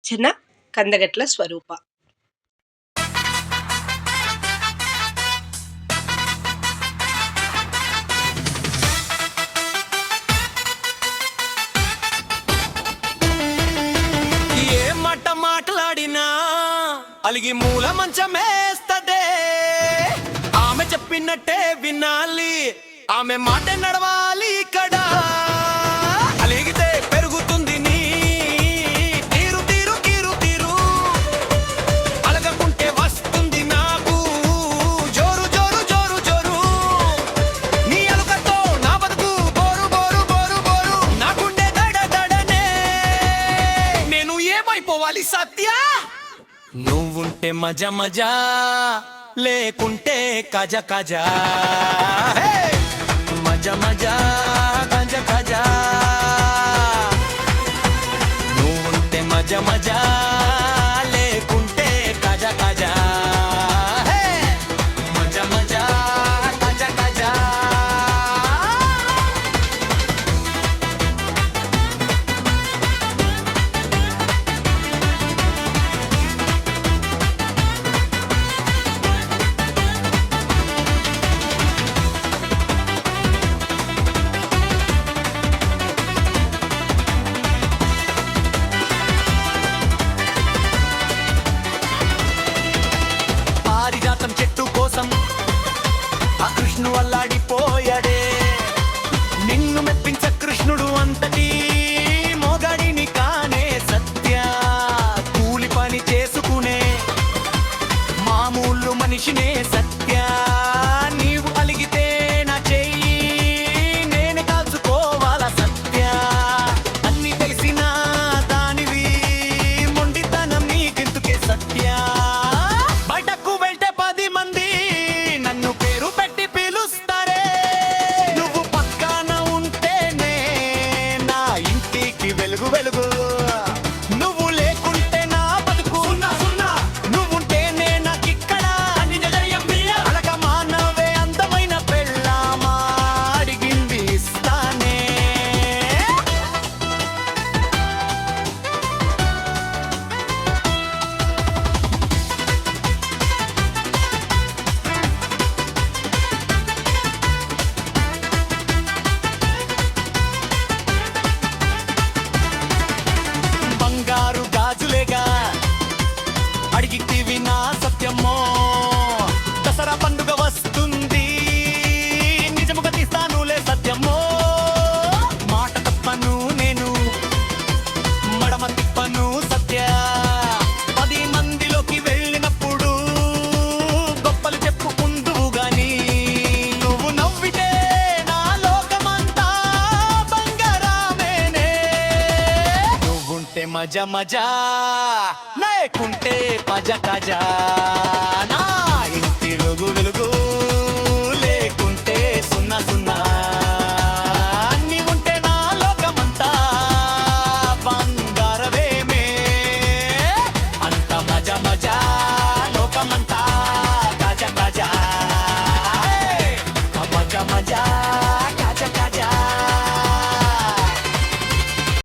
రచన కందగట్ల స్వరూప. ఏ మాట మాట్లాడినా అలిగి మూల మంచమేస్తదే. ఆమె చెప్పినట్టే వినాలి, ఆమె మాట నడవాలి. ఇక్కడ అలిగితే పెరుగుతుంది నీ తీరు తీరు తీరు తీరు, అలగకుంటే వస్తుంది నాకు జోరు జోరు జోరు జోరు. నీ అలుకతో నా బతుకు బోరు బోరు బోరు బోరు, నాకుండే దడ దడనే. నేను ఏమైపోవాలి సత్య? నువ్వుంటే మజా మజా, లేకుంటే కజ కజా. మజా మజా కజ కజా, నువ్వుంటే మజా మజా, లేకుంటే కజ కజా. మజా మజా కజ కజా. పారిజాతం చెట్టు కోసం ఆ కృష్ణుడు అల్లాడిపోయాడే. నిన్ను మెప్పించ కృష్ణుడు అంతటి మొగడిని కానే సత్య. కూలి పని చేసుకునే మామూలు మనిషినే సత్య. నీవు అలిగితే నా చెయ్యి నేను కాల్చుకోవాలా సత్య. అన్ని తెలిసిన దానివి, మొండితనం నీకెందుకే సత్య. బయటకు వెళ్తే 10 మంది నన్ను పేరు పెట్టి పిలుస్తారే. నువ్వు పక్కన ఉంటేనే నా ఇంటికి వెలుగు వెలుగు. నువ్వు లేకుంటే నా బతుకు సున్నా. నువ్వుంటేనే నాకిక్కడ అలక మానవే అందమైన పెళ్ళామా, అడిగింది ఇస్తానే. బంగారు గాజులేగా అడిగితివి నా సత్యమో. దసరా పండుగ వస్తుంది, నిజముగా తీస్తానులే సత్యమో. మాట తప్పను నేను, మడమ తిప్పను సత్య. 10 మందిలోకి వెళ్ళినప్పుడు గొప్పలు చెప్పుకుందువు గాని, నువ్వు నవ్వితే నా లోకమంతా బంగారమేనే. నువ్వుంటే మజా మజా, లేకుంటే పజ కజా. నా